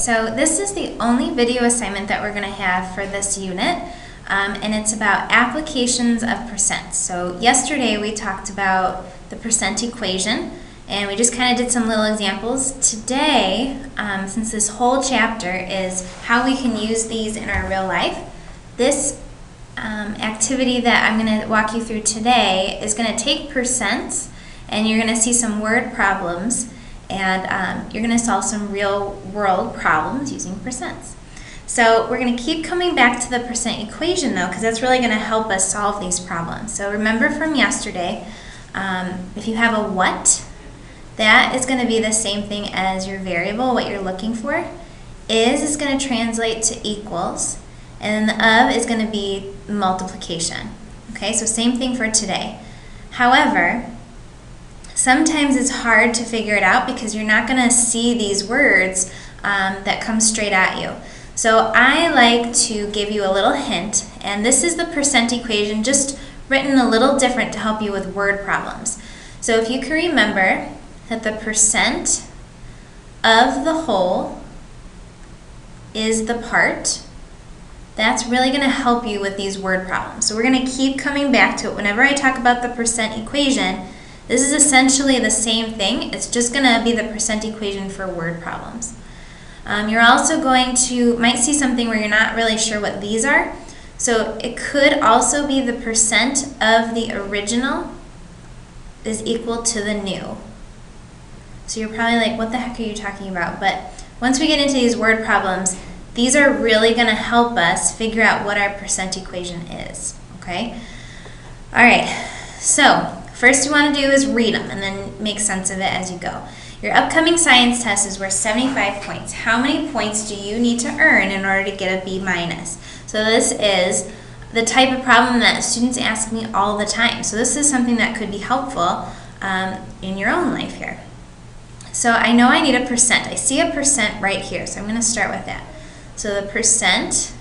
so this is the only video assignment that we're going to have for this unit, and it's about applications of percent. So yesterday we talked about the percent equation, and we just kind of did some little examples. Today, since this whole chapter is how we can use these in our real life, this activity that I'm going to walk you through today is going to take percents, and you're going to see some word problems, and you're going to solve some real world problems using percents. So we're going to keep coming back to the percent equation though, because that's really going to help us solve these problems. So remember from yesterday, if you have a what, that is going to be the same thing as your variable, what you're looking for. Is going to translate to equals, and then the of is going to be multiplication. Okay, so same thing for today. However, sometimes it's hard to figure it out because you're not going to see these words that come straight at you. So I like to give you a little hint, and this is the percent equation just written a little different to help you with word problems. So if you can remember that the percent of the whole is the part, that's really going to help you with these word problems. So we're going to keep coming back to it. Whenever I talk about the percent equation, this is essentially the same thing. It's just going to be the percent equation for word problems. You're also might see something where you're not really sure what these are. So it could also be the percent of the original is equal to the new. So you're probably like, what the heck are you talking about? But once we get into these word problems, these are really going to help us figure out what our percent equation is. Okay? All right. So first you want to do is read them and then make sense of it as you go. Your upcoming science test is worth 75 points. How many points do you need to earn in order to get a B minus? So this is the type of problem that students ask me all the time. So this is something that could be helpful in your own life here. So I know I need a percent. I see a percent right here, so I'm going to start with that. So the percent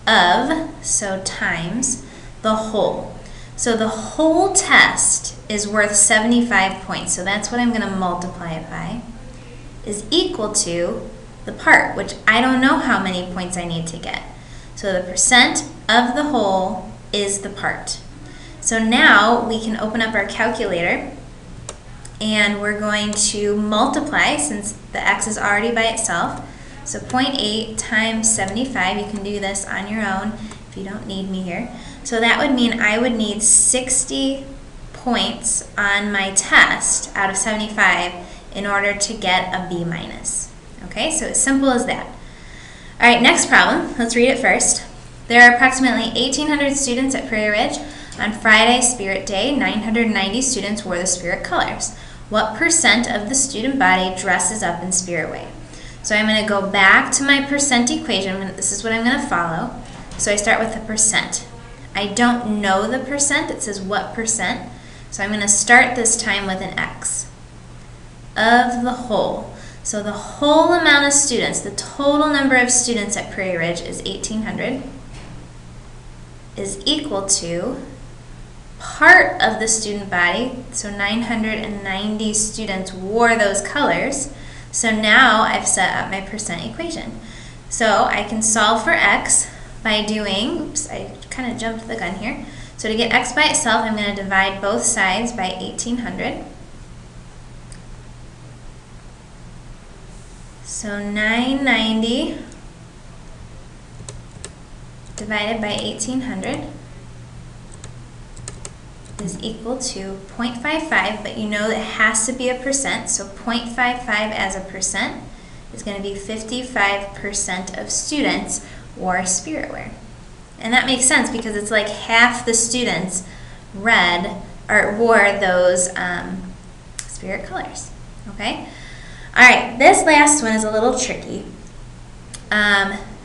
of, so times the whole. So the whole test is worth 75 points, so that's what I'm going to multiply it by, is equal to the part, which I don't know how many points I need to get. So the percent of the whole is the part. So now we can open up our calculator, and we're going to multiply, since the x is already by itself. So 0.8 times 75, you can do this on your own if you don't need me here. So that would mean I would need 60 points on my test out of 75 in order to get a B minus. Okay, so as simple as that. All right, next problem. Let's read it first. There are approximately 1,800 students at Prairie Ridge. On Friday, Spirit Day, 990 students wore the Spirit colors. What percent of the student body dresses up in Spirit Way? So I'm going to go back to my percent equation. This is what I'm going to follow. So I start with the percent. I don't know the percent. It says what percent. So I'm going to start this time with an x. Of the whole. So the whole amount of students, the total number of students at Prairie Ridge is 1,800, is equal to part of the student body. So 990 students wore those colors. So now I've set up my percent equation. So I can solve for x by doing, oops, I kind of jumped the gun here. So to get x by itself, I'm going to divide both sides by 1,800. So 990 divided by 1,800 is equal to 0.55, but you know it has to be a percent, so 0.55 as a percent is going to be 55% of students wore spirit wear. And that makes sense because it's like half the students wore those spirit colors. Okay? Alright, this last one is a little tricky.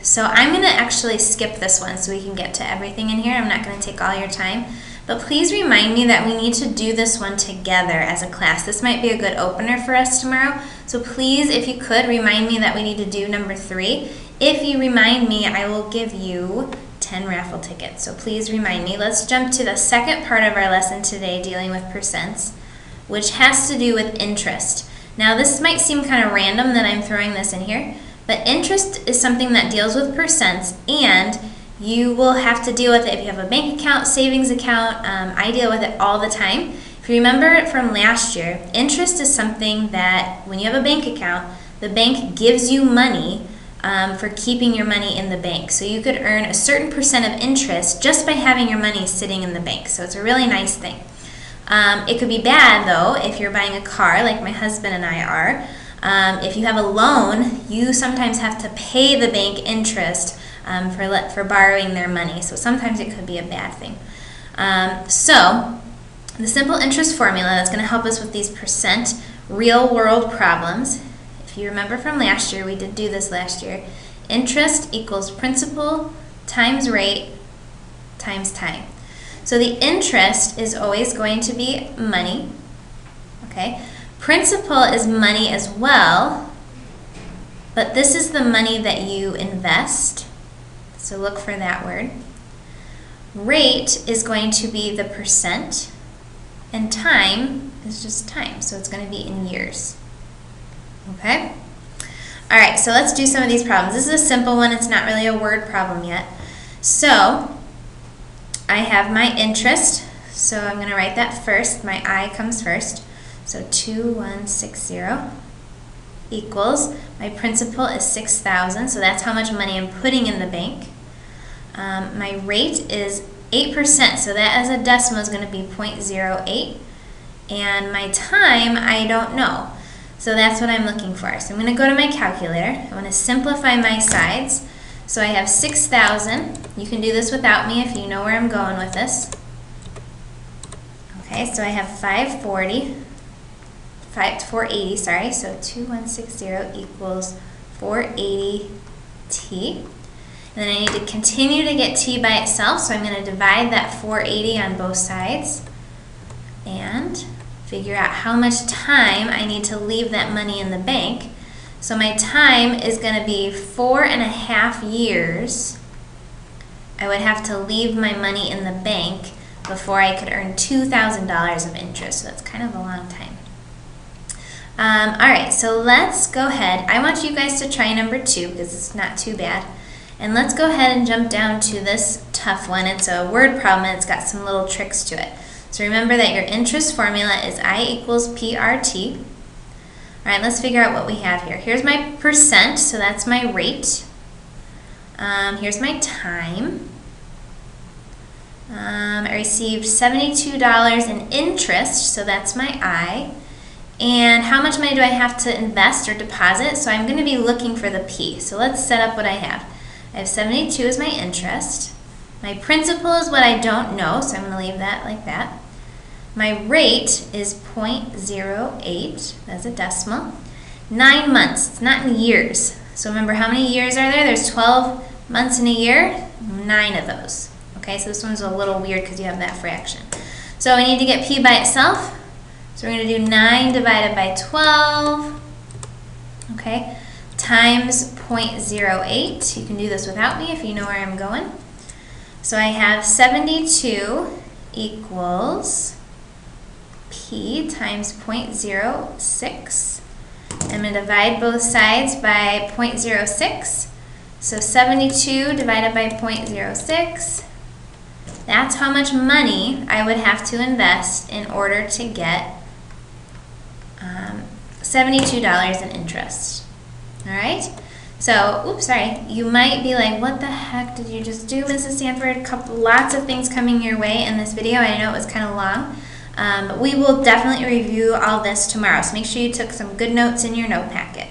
So I'm going to actually skip this one so we can get to everything in here. I'm not going to take all your time. But please remind me that we need to do this one together as a class. This might be a good opener for us tomorrow. So please, if you could, remind me that we need to do number 3. If you remind me, I will give you 10 raffle tickets. So please remind me. Let's jump to the second part of our lesson today dealing with percents, which has to do with interest. Now this might seem kind of random that I'm throwing this in here, but interest is something that deals with percents, and you will have to deal with it if you have a bank account, savings account. I deal with it all the time. If you remember from last year, interest is something that when you have a bank account, the bank gives you money for keeping your money in the bank. So you could earn a certain percent of interest just by having your money sitting in the bank. So it's a really nice thing. It could be bad though if you're buying a car like my husband and I are. If you have a loan, you sometimes have to pay the bank interest for borrowing their money. So sometimes it could be a bad thing. So the simple interest formula that's going to help us with these percent real world problems. If you remember from last year, we did do this last year. Interest equals principal times rate times time. So the interest is always going to be money. Okay. Principal is money as well, but this is the money that you invest. So look for that word. Rate is going to be the percent, and time is just time. So it's going to be in years. Okay? All right, so let's do some of these problems. This is a simple one. It's not really a word problem yet. So I have my interest. So I'm going to write that first. My I comes first. So 2160 equals, my principal is 6,000, so that's how much money I'm putting in the bank. My rate is 8%, so that as a decimal is going to be 0.08. And my time, I don't know. So that's what I'm looking for. So I'm going to go to my calculator. I want to simplify my sides. So I have 6,000. You can do this without me if you know where I'm going with this. Okay, so I have 480, sorry, so 2160 equals 480 t. And then I need to continue to get t by itself, so I'm going to divide that 480 on both sides and figure out how much time I need to leave that money in the bank. So my time is going to be 4.5 years. I would have to leave my money in the bank before I could earn $2,000 of interest, so that's kind of a long time. Alright, so let's go ahead. I want you guys to try number 2 because it's not too bad. And let's go ahead and jump down to this tough one. It's a word problem and it's got some little tricks to it. So remember that your interest formula is I equals PRT. Alright, let's figure out what we have here. Here's my percent, so that's my rate. Here's my time. I received $72 in interest, so that's my I. And how much money do I have to invest or deposit? So I'm going to be looking for the P. So let's set up what I have. I have 72 as my interest. My principal is what I don't know, so I'm going to leave that like that. My rate is 0.08, that's a decimal. 9 months, it's not in years. So remember how many years are there? There's 12 months in a year, 9 of those. Okay, so this one's a little weird because you have that fraction. So we need to get P by itself. So we're going to do 9 divided by 12, okay, times 0.08. You can do this without me if you know where I'm going. So I have 72 equals P times 0.06. I'm going to divide both sides by 0.06. So 72 divided by 0.06. That's how much money I would have to invest in order to get $72 in interest. All right? So, oops, sorry. You might be like, what the heck did you just do, Mrs. Sanford? Lots of things coming your way in this video. I know it was kind of long. But we will definitely review all this tomorrow. So make sure you took some good notes in your note packet.